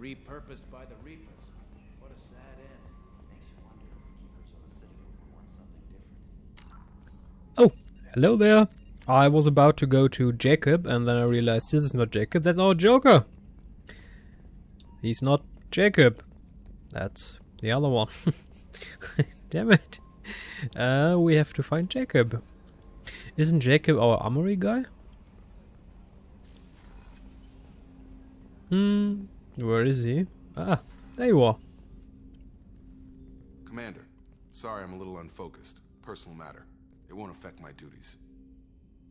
repurposed by the Reapers. What a sad end. Makes you wonder if the keepers of the city want something different. Oh, hello there. I was about to go to Jacob, and then I realized this is not Jacob, that's our Joker. He's not Jacob. That's the other one. Damn it. We have to find Jacob. Isn't Jacob our armory guy? Where is he? Ah, there you are. Commander, sorry I'm a little unfocused. Personal matter. It won't affect my duties.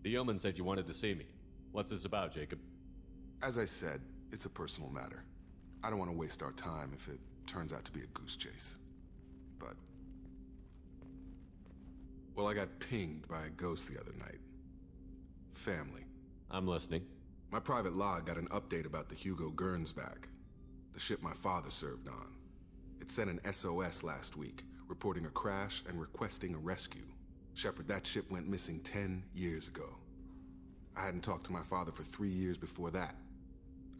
The yeoman said you wanted to see me. What's this about, Jacob? As I said, it's a personal matter. I don't want to waste our time if it turns out to be a goose chase. But... well, I got pinged by a ghost the other night. Family. I'm listening. My private log got an update about the Hugo Gernsback, the ship my father served on. It sent an SOS last week, reporting a crash and requesting a rescue. Shepard, that ship went missing 10 years ago. I hadn't talked to my father for 3 years before that.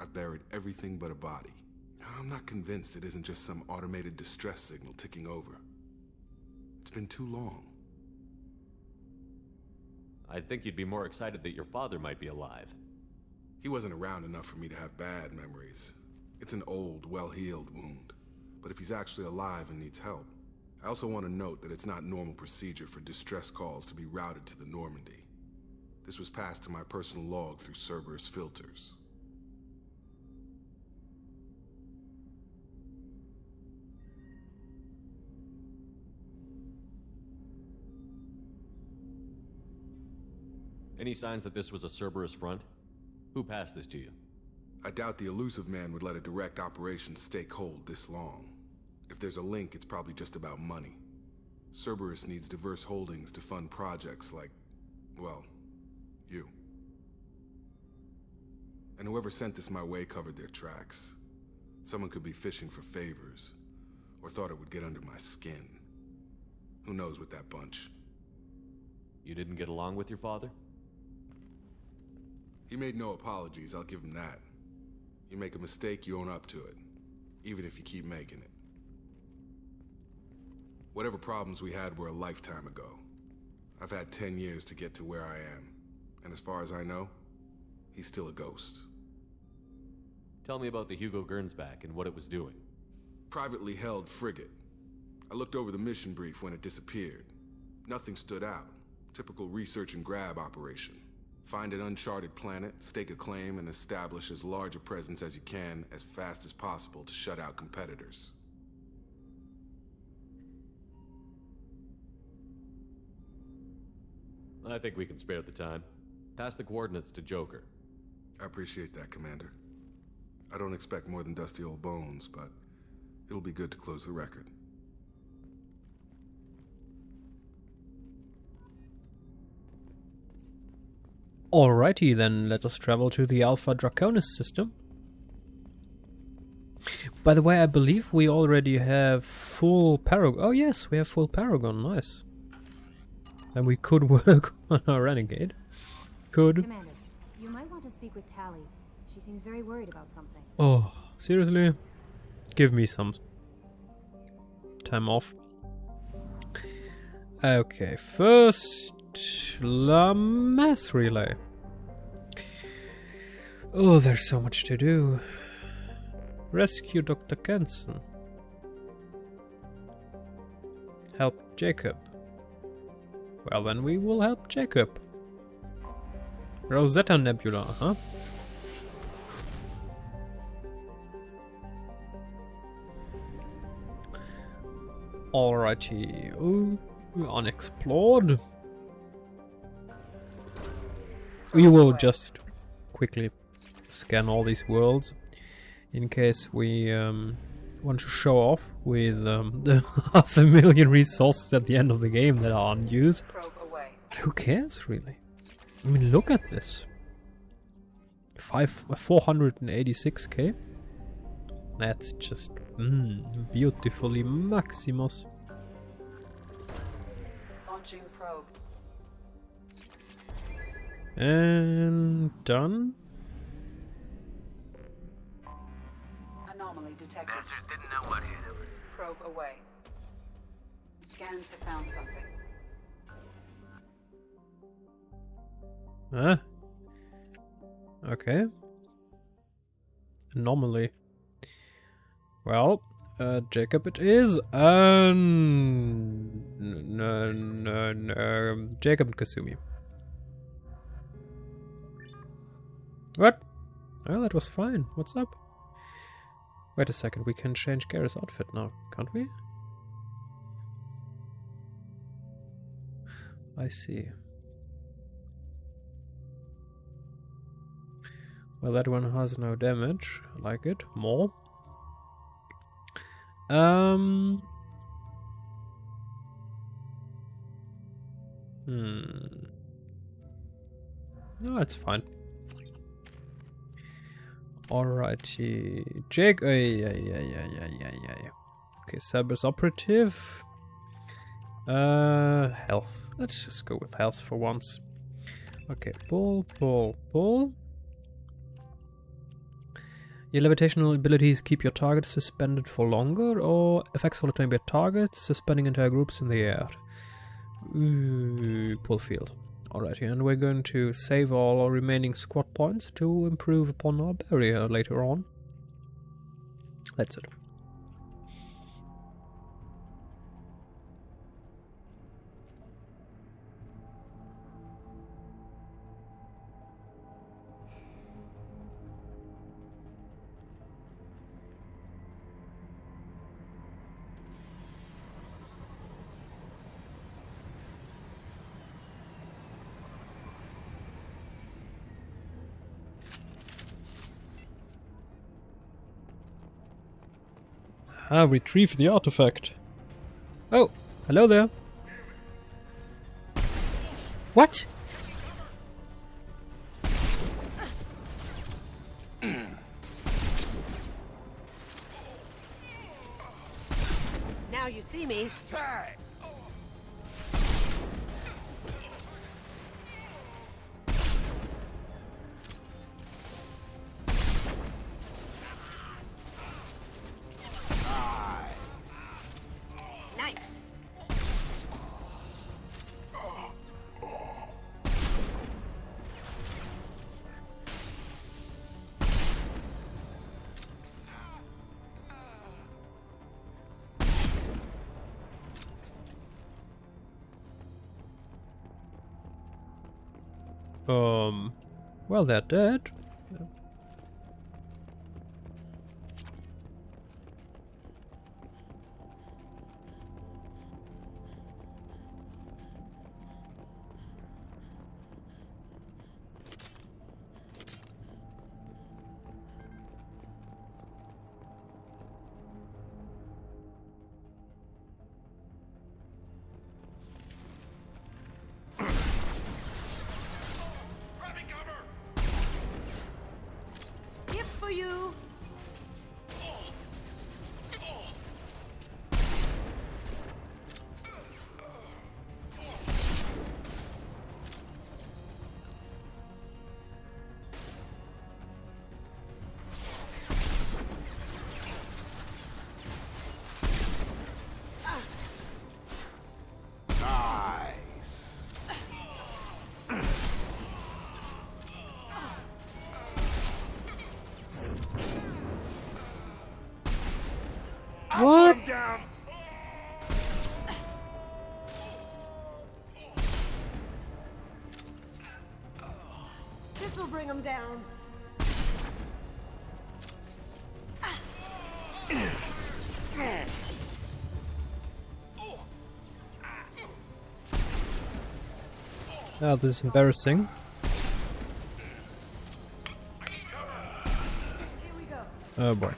I've buried everything but a body. I'm not convinced it isn't just some automated distress signal ticking over. It's been too long. I'd think you'd be more excited that your father might be alive. He wasn't around enough for me to have bad memories. It's an old, well-healed wound. But if he's actually alive and needs help, I also want to note that it's not normal procedure for distress calls to be routed to the Normandy. This was passed to my personal log through Cerberus filters. Any signs that this was a Cerberus front? Who passed this to you? I doubt the elusive man would let a direct operation stake hold this long. If there's a link, it's probably just about money. Cerberus needs diverse holdings to fund projects like, well, you. And whoever sent this my way covered their tracks. Someone could be fishing for favors, or thought it would get under my skin. Who knows with that bunch? You didn't get along with your father? He made no apologies, I'll give him that. You make a mistake, you own up to it, even if you keep making it. Whatever problems we had were a lifetime ago. I've had 10 years to get to where I am, and as far as I know, he's still a ghost. Tell me about the Hugo Gernsback and what it was doing. Privately held frigate. I looked over the mission brief when it disappeared. Nothing stood out. Typical research and grab operation. Find an uncharted planet, stake a claim, and establish as large a presence as you can as fast as possible to shut out competitors. I think we can spare the time. Pass the coordinates to Joker. I appreciate that, Commander. I don't expect more than dusty old bones, but it'll be good to close the record. Alrighty then, let us travel to the Alpha Draconis system. By the way, I believe we already have full Paragon. Oh yes, we have full Paragon, nice. And we could work on our Renegade. Could. Commander, you might want to speak with Tally. She seems very worried about something. Oh, seriously? Give me some time off. Okay, first... La mass relay. Oh, there's so much to do. Rescue Dr. Kenson. Help Jacob. Well, then we will help Jacob. Rosetta Nebula, huh? Alrighty. Ooh, unexplored. We will just quickly scan all these worlds in case we want to show off with the 500,000 resources at the end of the game that are unused. But who cares, really? I mean, look at this. 486k? That's just beautifully Maximus. Launching probe. And done. Anomaly. anomaly detected. Masters didn't know what hit him. Probe away. Scans have found something. Huh? Okay. Anomaly. Well, Jacob it is. Jacob and Kasumi. What? Oh, that was fine. What's up? Wait a second, we can change Garrus' outfit now, can't we? I see. Well, that one has no damage. I like it. More. No, it's fine. Alrighty. Jake. Yeah. Okay, Cerberus operative. Health. Let's just go with health for once. Okay, pull. Your levitational abilities keep your target suspended for longer, or effects for the targets, suspending entire groups in the air. Pull field. Alrighty, and we're going to save all our remaining squad points to improve upon our barrier later on. That's it. Retrieve the artifact. Oh, hello there. What? Now you see me. Time! Nice. Well, they're dead. Gift for you. Nice! What? I'm down! This'll bring him down. Oh, this is embarrassing. Here we go. Oh boy.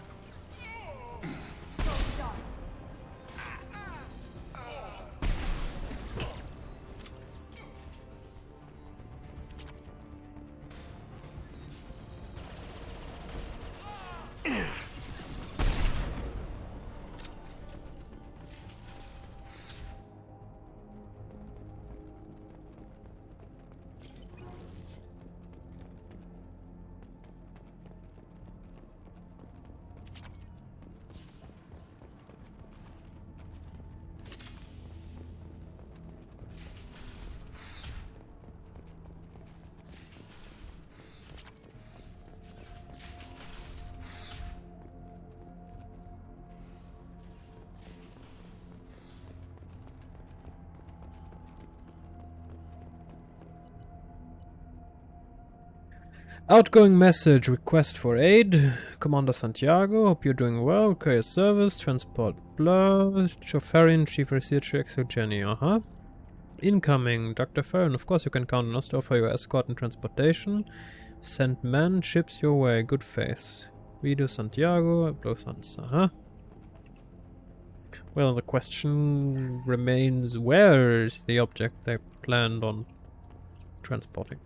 Outgoing message, request for aid. Commander Santiago, hope you're doing well. Carrier service, transport blah. Chauffeurin, chief researcher, Exogeny, Incoming, Dr. Farron, of course you can count on us to offer your escort and transportation. Send men, ships your way, good faith. Video Santiago, Blosans, Well, the question remains, where is the object they planned on transporting?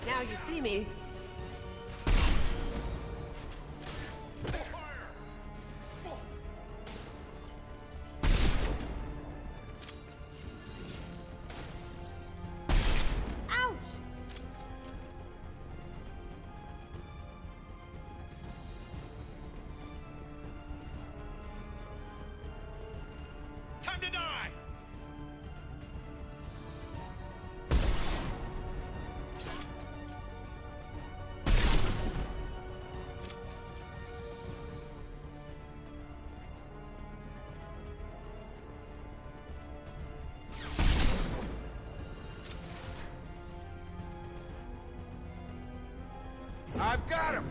Now you see me. Ouch! Time to die! I've got him!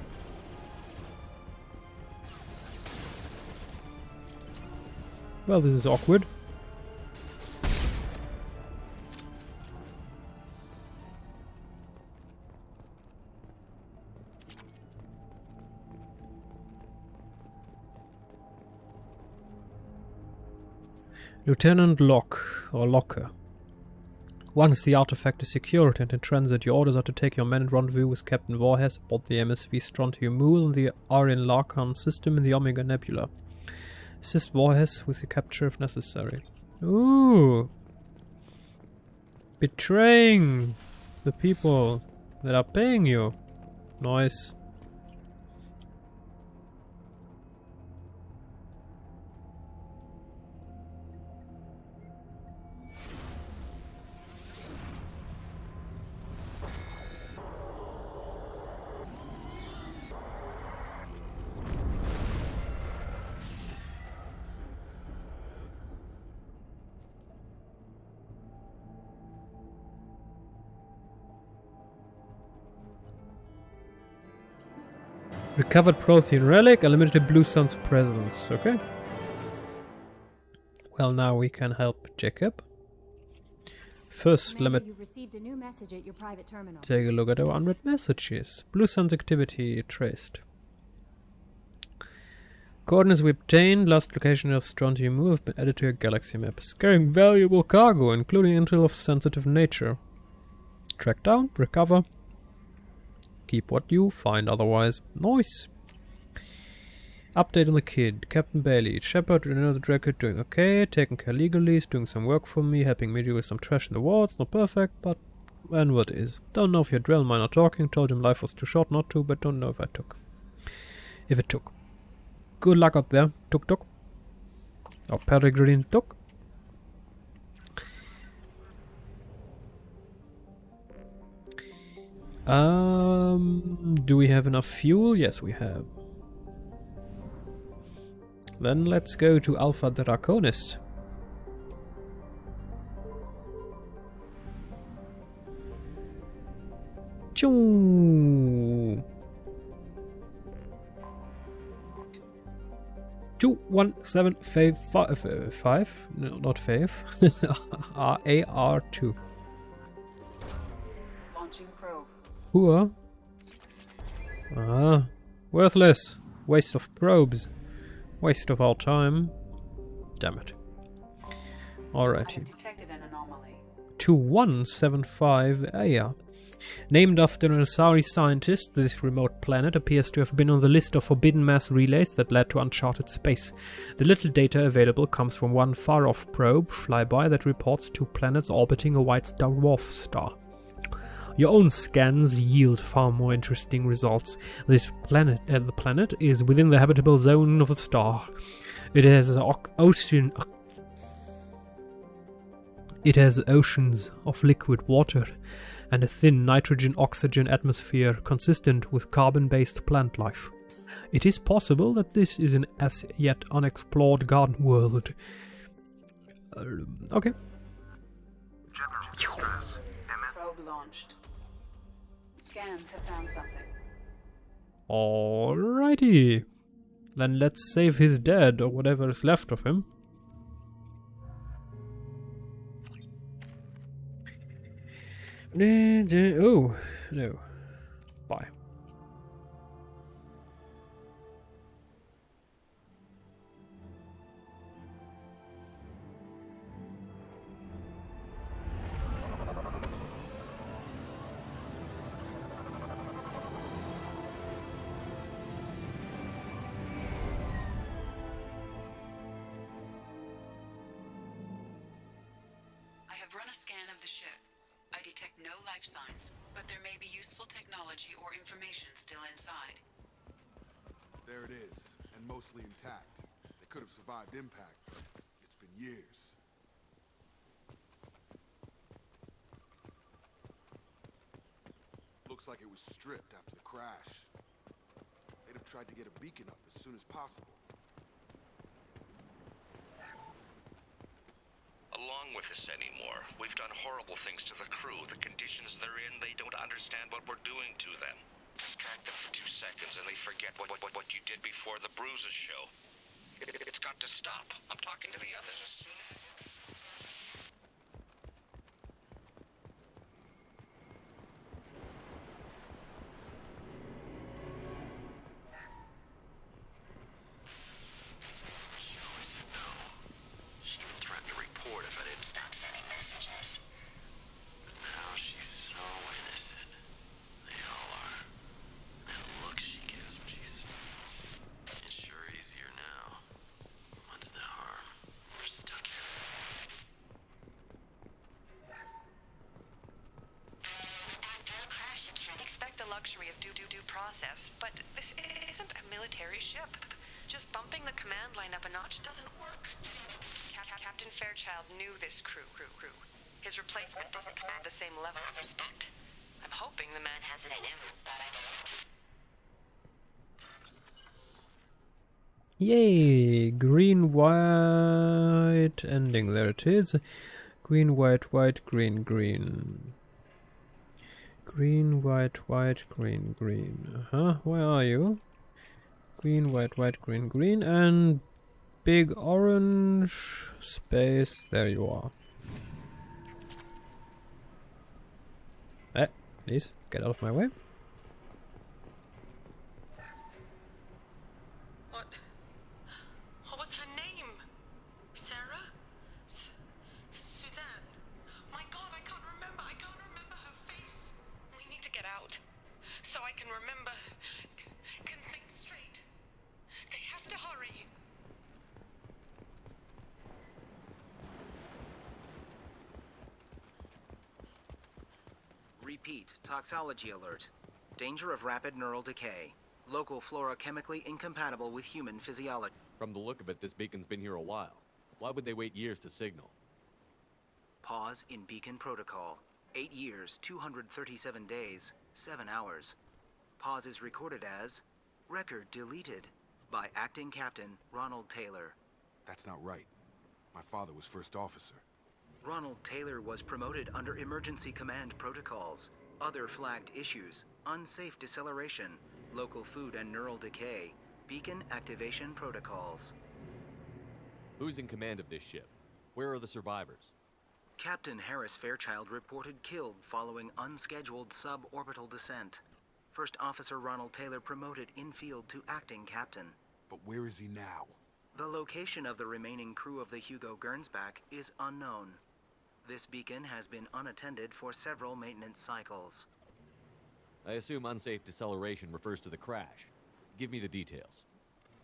Well, this is awkward. Lieutenant Locke, or Locker. Once the artifact is secured and in transit, your orders are to take your men and rendezvous with Captain Voorhees aboard the MSV Strontium Mule in the Aryan Larkan system in the Omega Nebula. Assist Voorhees with the capture if necessary. Ooh! Betraying the people that are paying you. Nice. Recovered Prothean relic, a limited Blue Sun's presence, okay? Well, now we can help Jacob. First, let me You've received a new message at your private terminal. take a look at our unread messages. Blue Sun's activity traced. Coordinates we obtained, last location of Strontium Move have been added to your galaxy map. Carrying valuable cargo, including intel of sensitive nature. Track down, recover. Keep what you find otherwise. Nice. Update on the kid. Captain Bailey. Shepard and another Draco doing okay. Taking care legally. Is doing some work for me. Helping me deal with some trash in the wards. Not perfect, but and what is. Don't know if your drill mine are talking. Told him life was too short not to, but don't know if I took. If it took. Good luck out there. Tuk tuk. Or Peregrine tuk. Do we have enough fuel? Yes, we have. Then let's go to Alpha Draconis. Choo! 21755. No, not Fave. AR2. Launching probe. Poor. Worthless. Waste of probes. Waste of our time. Damn it. I Alrighty. have detected an anomaly. 2175. Yeah. Named after an Asari scientist, this remote planet appears to have been on the list of forbidden mass relays that led to uncharted space. The little data available comes from one far-off probe flyby that reports 2 planets orbiting a white dwarf star. Your own scans yield far more interesting results. This planet, the planet, is within the habitable zone of the star. It has oceans of liquid water and a thin nitrogen-oxygen atmosphere consistent with carbon-based plant life. It is possible that this is an as yet unexplored garden world. Okay. Probe launched. Scans have found something. Alrighty. Then let's save his dead, or whatever is left of him. Oh, no. Bye. I have run a scan of the ship. I detect no life signs, but there may be useful technology or information still inside. There it is, and mostly intact. They could have survived impact, but it's been years. Looks like it was stripped after the crash. They'd have tried to get a beacon up as soon as possible. Along with this anymore. We've done horrible things to the crew. The conditions they're in, they don't understand what we're doing to them. Distract them for 2 seconds and they forget what you did before the bruises show. It's got to stop. I'm talking to the others as soon as... if I didn't stop sending messages. But now she's so innocent. They all are. That look she gives me, it's sure easier now. What's the harm? We're stuck here. After a crash, you can't expect the luxury of due process, but this isn't a military ship. Just bumping the command line up a notch doesn't work. Captain Fairchild knew this crew. His replacement doesn't command the same level of respect. I'm hoping the man has it in him. Yay! Green, white ending. There it is. Green, white, green, green. Green, white, green, green. Where are you? Green, white, green, green, and big orange space. There you are. Please, get out of my way. What was her name? Sarah? Suzanne? My God, I can't remember her face. We need to get out, so I can remember, can think straight. They have to hurry. Repeat, toxology alert. Danger of rapid neural decay. Local flora chemically incompatible with human physiology. From the look of it, this beacon's been here a while. Why would they wait years to signal? Pause in beacon protocol. 8 years, 237 days, 7 hours. Pause is recorded as record deleted by acting captain Ronald Taylor. That's not right. My father was first officer. Ronald Taylor was promoted under emergency command protocols. Other flagged issues: unsafe deceleration, local food and neural decay, beacon activation protocols. Who's in command of this ship? Where are the survivors? Captain Harris Fairchild reported killed following unscheduled suborbital descent. First Officer Ronald Taylor promoted in-field to acting captain. But where is he now? The location of the remaining crew of the Hugo Gernsback is unknown. This beacon has been unattended for several maintenance cycles. I assume unsafe deceleration refers to the crash. Give me the details.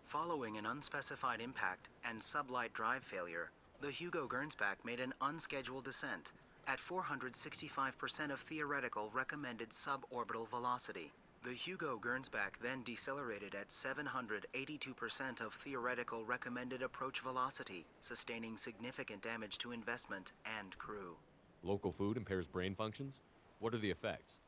Following an unspecified impact and sublight drive failure, the Hugo Gernsback made an unscheduled descent at 465% of theoretical recommended suborbital velocity. The Hugo Gernsback then decelerated at 782% of theoretical recommended approach velocity, sustaining significant damage to investment and crew. Local food impairs brain functions? What are the effects?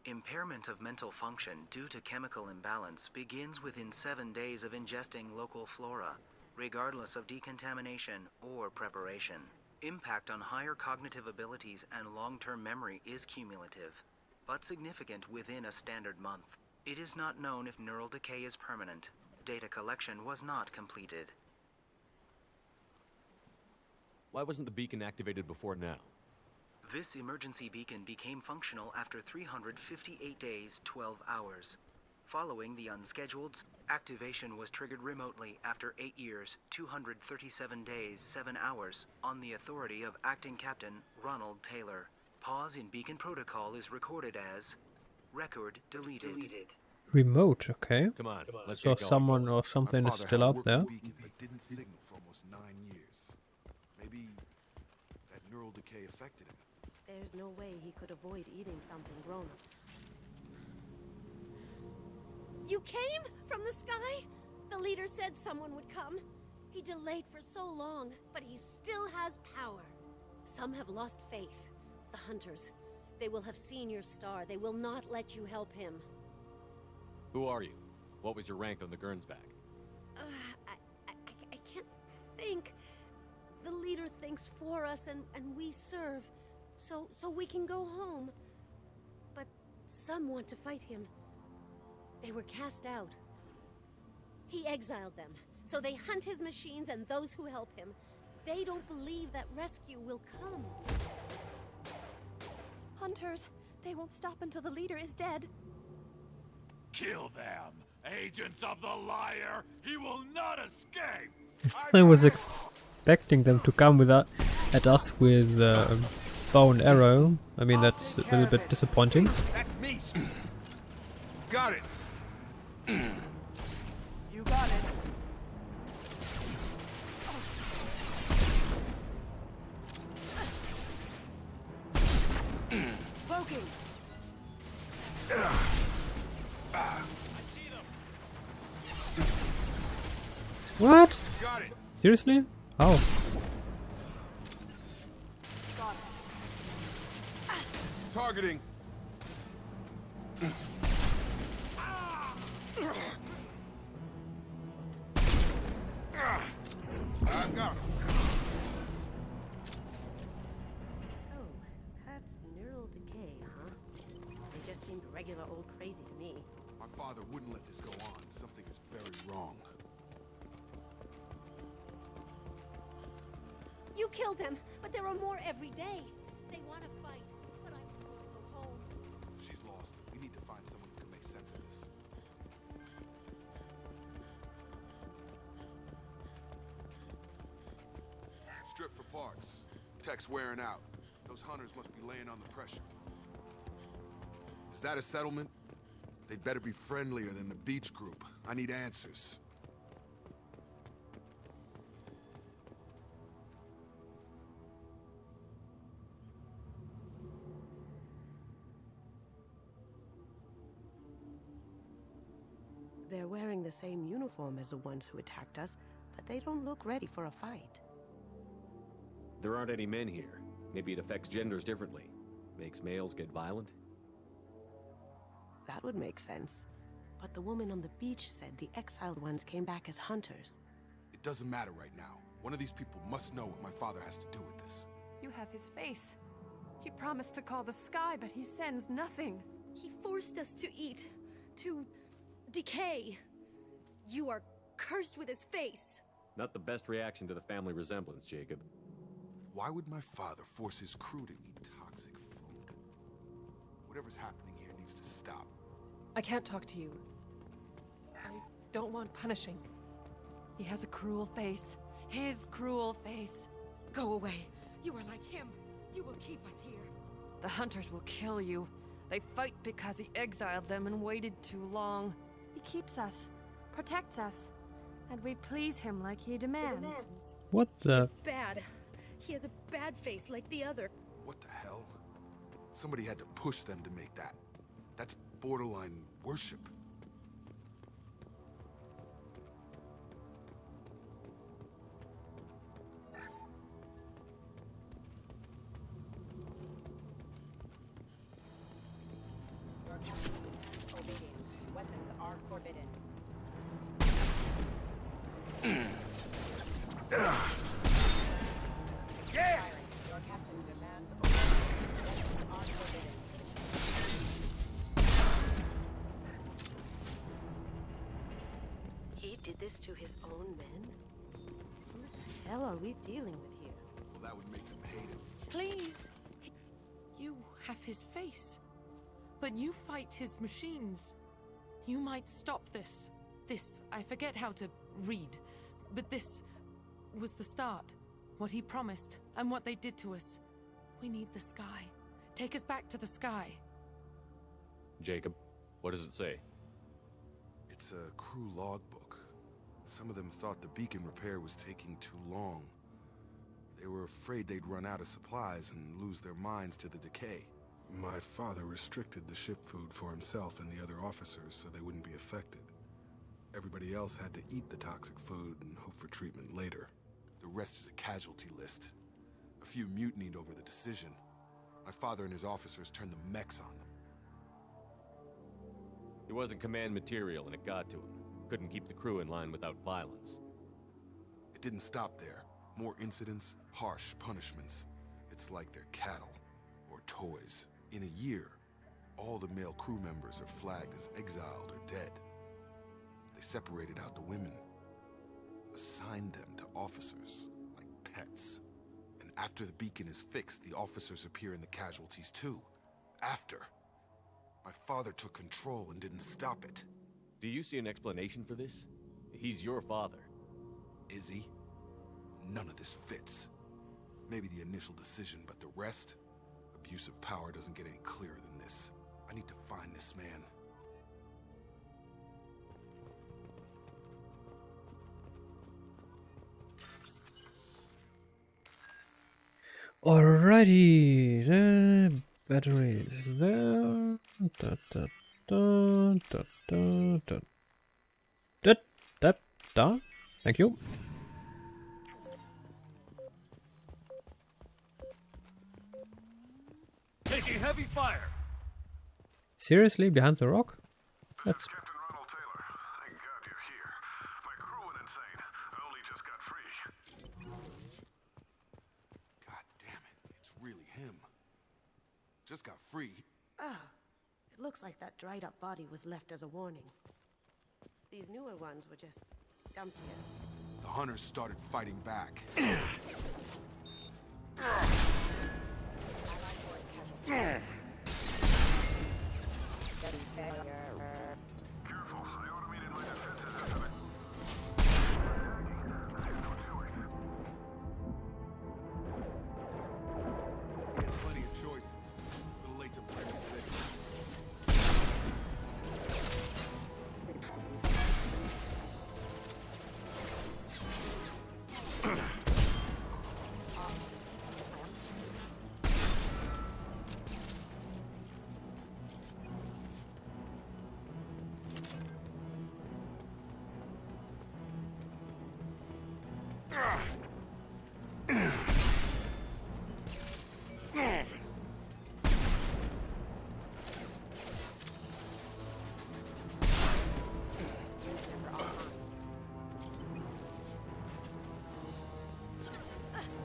Impairment of mental function due to chemical imbalance begins within 7 days of ingesting local flora, regardless of decontamination or preparation. Impact on higher cognitive abilities and long-term memory is cumulative, but significant within a standard month. It is not known if neural decay is permanent. Data collection was not completed. Why wasn't the beacon activated before now? This emergency beacon became functional after 358 days, 12 hours. Following the unscheduled activation was triggered remotely after 8 years, 237 days, 7 hours on the authority of Acting Captain Ronald Taylor. Pause in beacon protocol is recorded as record deleted. Remote, okay. Come on, let's So get going. someone or something is still out there. Beacon that didn't signal for almost 9 years. Maybe that neural decay affected him. There's no way he could avoid eating something grown. You came from the sky? The leader said someone would come. He delayed for so long, but he still has power. Some have lost faith. The hunters. They will have seen your star. They will not let you help him. Who are you? What was your rank on the Gernsback? I can't think. The leader thinks for us and we serve. So we can go home. But some want to fight him. They were cast out. He exiled them. So they hunt his machines and those who help him. They don't believe that rescue will come. Hunters, they won't stop until the leader is dead. Kill them! Agents of the liar! He will not escape! I was expecting them to come at us with bow and arrow. I mean, that's a little bit disappointing. That's me! Got it! You got it. Poking. What? Got it! Seriously? How? Targeting. I got him. So, that's neural decay, huh? They just seemed regular old crazy to me. My father wouldn't let this go on. Something is very wrong. You killed them, but there are more every day. They want to fight, but I just want to go home. She's lost. We need to find someone who can make sense of this. Strip for parts. Tech's wearing out. Those hunters must be laying on the pressure. Is that a settlement? They'd better be friendlier than the beach group. I need answers. They're wearing the same uniform as the ones who attacked us, but they don't look ready for a fight. There aren't any men here. Maybe it affects genders differently. Makes males get violent? That would make sense. But the woman on the beach said the exiled ones came back as hunters. It doesn't matter right now. One of these people must know what my father has to do with this. You have his face. He promised to call the sky, but he sends nothing. He forced us to eat, to decay. You are cursed with his face. Not the best reaction to the family resemblance, Jacob. Why would my father force his crew to eat toxic food? Whatever's happening here needs to stop. I can't talk to you. I don't want punishing. He has a cruel face. His cruel face. Go away. You are like him. You will keep us here. The hunters will kill you. They fight because he exiled them and waited too long. He keeps us, protects us, and we please him like he demands. What the? Bad. He has a bad face like the other. What the hell? Somebody had to push them to make that. That's borderline worship. Weapons are forbidden. Yeah! Your captain demands weapons are forbidden. He did this to his own men? What the hell are we dealing with here? Well, that would make them hate him. Please. You have his face. But you fight his machines. You might stop this. This, I forget how to read. But this was the start. What he promised, and what they did to us. We need the sky. Take us back to the sky. Jacob, what does it say? It's a crew logbook. Some of them thought the beacon repair was taking too long. They were afraid they'd run out of supplies and lose their minds to the decay. My father restricted the ship food for himself and the other officers so they wouldn't be affected. Everybody else had to eat the toxic food and hope for treatment later. The rest is a casualty list. A few mutinied over the decision. My father and his officers turned the mechs on them. He wasn't command material and it got to him. Couldn't keep the crew in line without violence. It didn't stop there. More incidents, harsh punishments. It's like they're cattle or toys. In a year, all the male crew members are flagged as exiled or dead. They separated out the women, assigned them to officers, like pets. And after the beacon is fixed, the officers appear in the casualties too. After. My father took control and didn't stop it. Do you see an explanation for this? He's your father. Is he? None of this fits. Maybe the initial decision, but the rest? Abuse of power doesn't get any clearer than this. I need to find this man. Alrighty, the battery is there. Da, da, da, da, da, da. Da, da, da. Thank you. Taking heavy fire. Seriously, behind the rock? That's just got free. Ah, it looks like that dried up body was left as a warning. These newer ones were just dumped here. The hunters started fighting back. Careful, I automated my defenses into it. We had plenty of choices. A little late to blame the victim.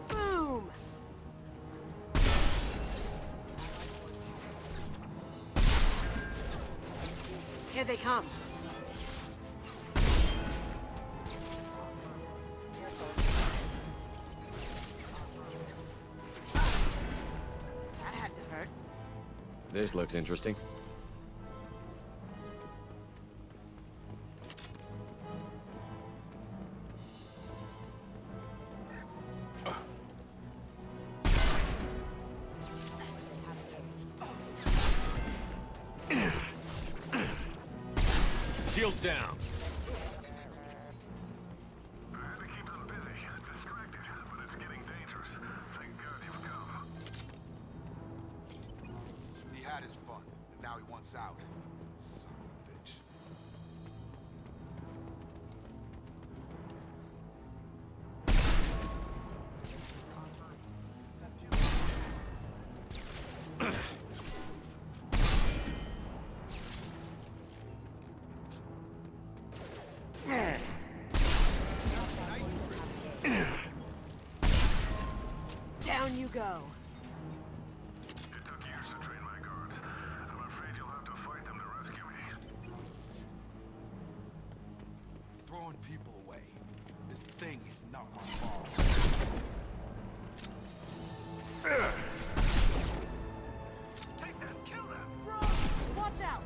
Boom! Here they come. That had to hurt. This looks interesting. Shields down. I had to keep them busy, distracted, but it's getting dangerous. Thank God you've come. He had his fun, and now he wants out. Son of a bitch. Down you go. It took years to train my guards. I'm afraid you'll have to fight them to rescue me. Throwing people away. This thing is not my fault. Take them, kill them! Ross, watch out!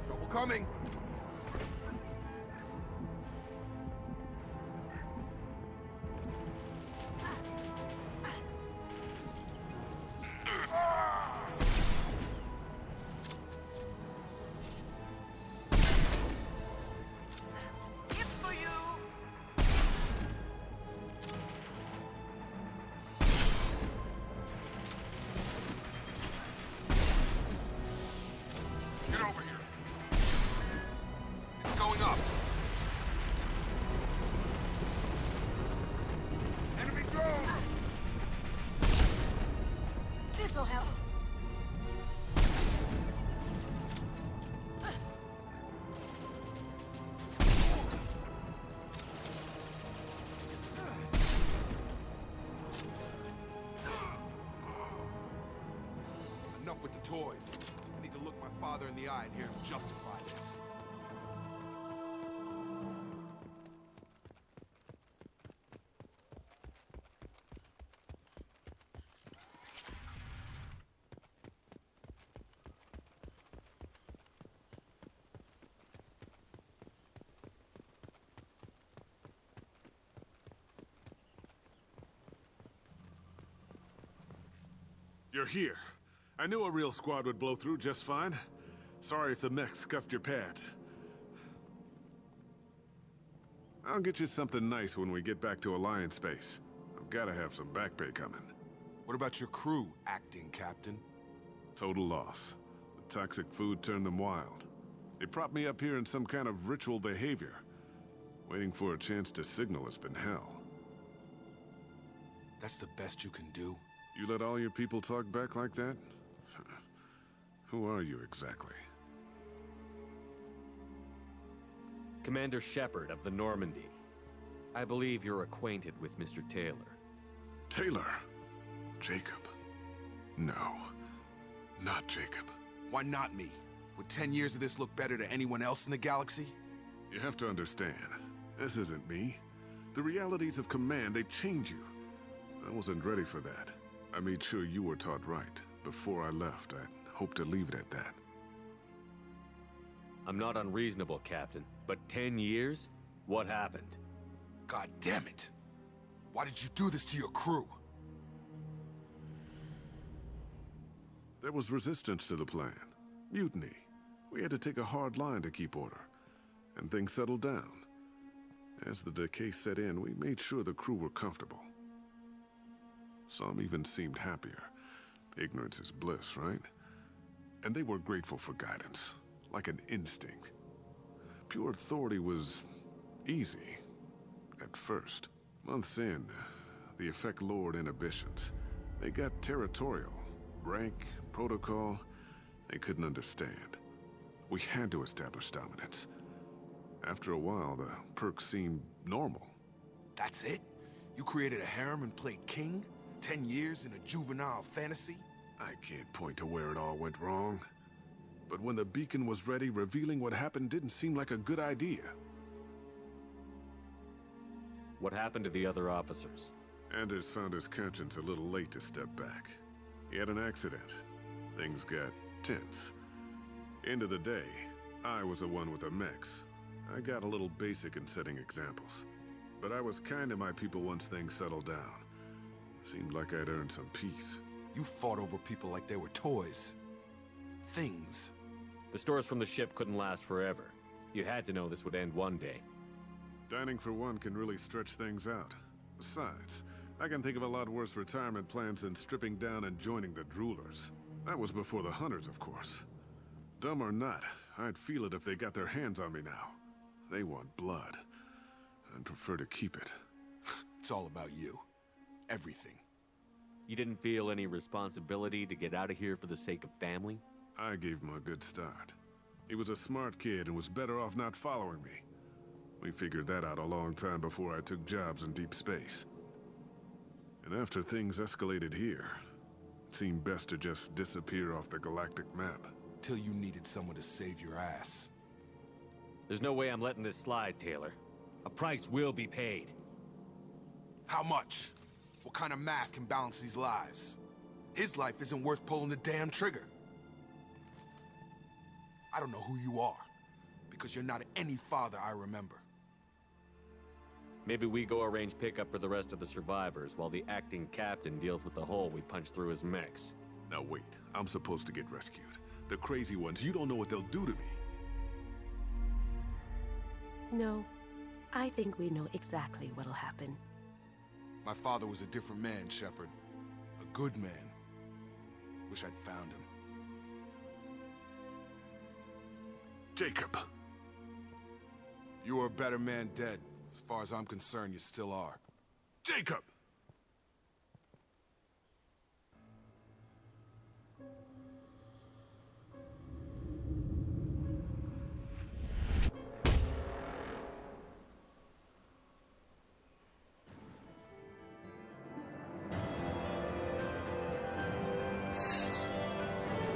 Trouble coming. Get over here. It's going up. Enemy drone! This'll help. Enough with the toys. I need to look my father in the eye and hear him justify this. You're here. I knew a real squad would blow through just fine. Sorry if the mech scuffed your pads. I'll get you something nice when we get back to Alliance space. I've gotta have some back pay coming. What about your crew, acting captain? Total loss. The toxic food turned them wild. They propped me up here in some kind of ritual behavior. Waiting for a chance to signal has been hell. That's the best you can do? You let all your people talk back like that? Who are you exactly? Commander Shepard of the Normandy. I believe you're acquainted with Mr. Taylor. Taylor? Jacob? No. Not Jacob. Why not me? Would 10 years of this look better to anyone else in the galaxy? You have to understand, this isn't me. The realities of command, they change you. I wasn't ready for that. I made sure you were taught right. Before I left, I hoped to leave it at that. I'm not unreasonable, Captain, but 10 years? What happened? God damn it! Why did you do this to your crew? There was resistance to the plan. Mutiny. We had to take a hard line to keep order. And things settled down. As the decay set in, we made sure the crew were comfortable. Some even seemed happier. Ignorance is bliss, right? And they were grateful for guidance, like an instinct. Pure authority was easy, at first. Months in, the effect lowered inhibitions. They got territorial. Rank, protocol, they couldn't understand. We had to establish dominance. After a while, the perks seemed normal. That's it? You created a harem and played king? 10 years in a juvenile fantasy? I can't point to where it all went wrong. But when the beacon was ready, revealing what happened didn't seem like a good idea. What happened to the other officers? Anders found his conscience a little late to step back. He had an accident. Things got tense. End of the day, I was the one with the mechs. I got a little basic in setting examples. But I was kind to my people once things settled down. Seemed like I'd earned some peace. You fought over people like they were toys. Things. The stores from the ship couldn't last forever. You had to know this would end one day. Dining for one can really stretch things out. Besides, I can think of a lot worse retirement plans than stripping down and joining the droolers. That was before the hunters, of course. Dumb or not, I'd feel it if they got their hands on me now. They want blood. I'd prefer to keep it. It's all about you. Everything. You didn't feel any responsibility to get out of here for the sake of family? I gave him a good start. He was a smart kid and was better off not following me. We figured that out a long time before I took jobs in deep space. And after things escalated here, it seemed best to just disappear off the galactic map. Till you needed someone to save your ass. There's no way I'm letting this slide, Taylor. A price will be paid. How much? What kind of math can balance these lives? His life isn't worth pulling the damn trigger. I don't know who you are, because you're not any father I remember. Maybe we go arrange pickup for the rest of the survivors while the acting captain deals with the hole we punched through his mechs. Now wait, I'm supposed to get rescued. The crazy ones, you don't know what they'll do to me. No, I think we know exactly what'll happen. My father was a different man, Shepard. A good man. Wish I'd found him. Jacob! You were a better man dead. As far as I'm concerned, you still are. Jacob!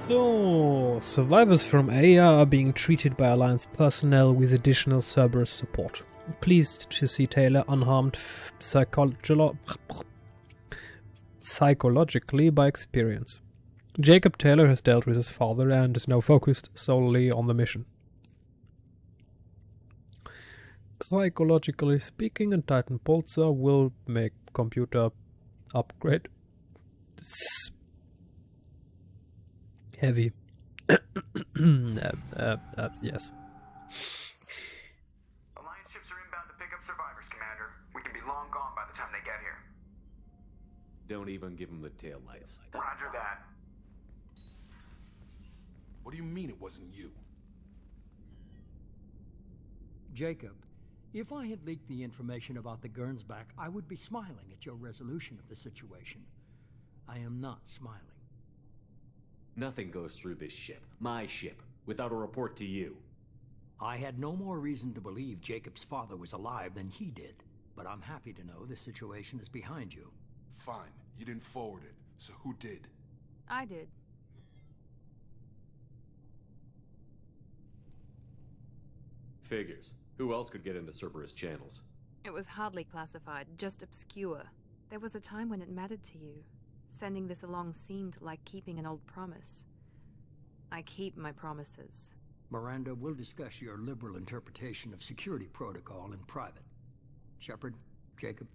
So, survivors from Aya are being treated by Alliance personnel with additional Cerberus support. Pleased to see Taylor unharmed psychologically by experience. Jacob Taylor has dealt with his father and is now focused solely on the mission. Psychologically speaking, and Titan Pulsar will make computer upgrade heavy. Yes. Alliance ships are inbound to pick up survivors, Commander. We can be long gone by the time they get here. Don't even give them the taillights. Roger that. What do you mean it wasn't you? Jacob, if I had leaked the information about the Gernsback, I would be smiling at your resolution of the situation. I am not smiling. Nothing goes through this ship, my ship, without a report to you. I had no more reason to believe Jacob's father was alive than he did, but I'm happy to know the situation is behind you. Fine, you didn't forward it, so who did? I did. Figures. Who else could get into Cerberus channels? It was hardly classified, just obscure. There was a time when it mattered to you. Sending this along seemed like keeping an old promise. I keep my promises. Miranda, we'll discuss your liberal interpretation of security protocol in private. Shepard, Jacob.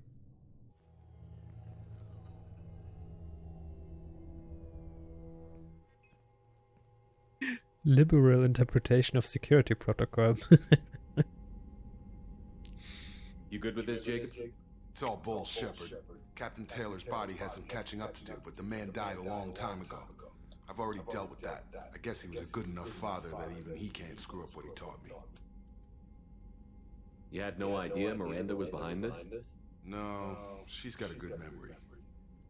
Liberal interpretation of security protocol. You good with this, Jacob? It's all bull, Shepard. Captain Taylor's body has some catching up to do, but the man died a long time ago. I've already dealt with that. I guess he was a good enough father that even he can't screw up what he taught me. You had no idea Miranda was behind this? No, she's got a good memory.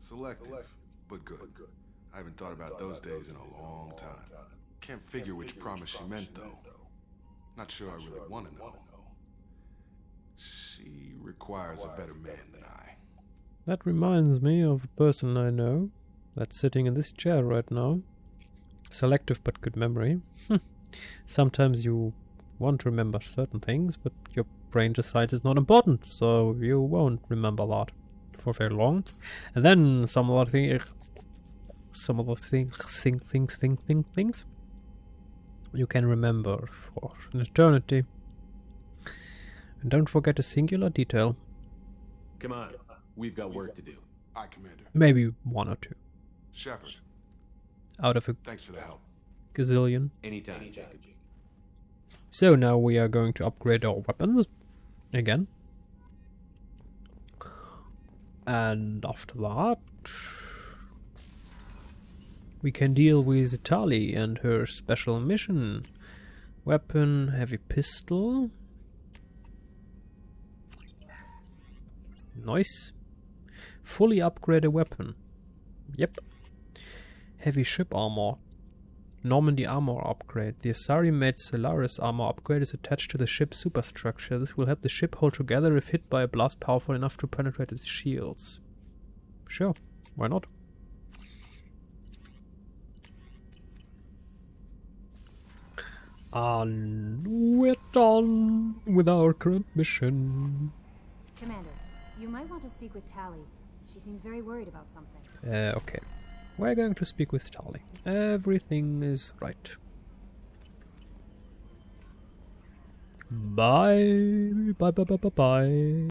Selective, but good. I haven't thought about those days in a long time. Can't figure which promise she meant, though. Not sure I really want to know. She requires a better man than I. That reminds me of a person I know that's sitting in this chair right now. Selective but good memory. Sometimes you want to remember certain things, but your brain decides it's not important, so you won't remember that for very long. And then some other things you can remember for an eternity. And don't forget a singular detail. Come on, we've got work to do. Aye, Commander. Maybe one or two. Shepard. Out of a Thanks for the help. gazillion. Anytime. So now we are going to upgrade our weapons again. And after that, we can deal with Tali and her special mission. Weapon, heavy pistol. Nice. Fully upgraded weapon. Yep. Heavy ship armor. Normandy armor upgrade. The Remade Solaris armor upgrade is attached to the ship's superstructure. This will help the ship hold together if hit by a blast powerful enough to penetrate its shields. Sure, why not? And we're done with our current mission. Commander, you might want to speak with Tali. She seems very worried about something. Okay. We're going to speak with Tali. Everything is right. Bye. Bye.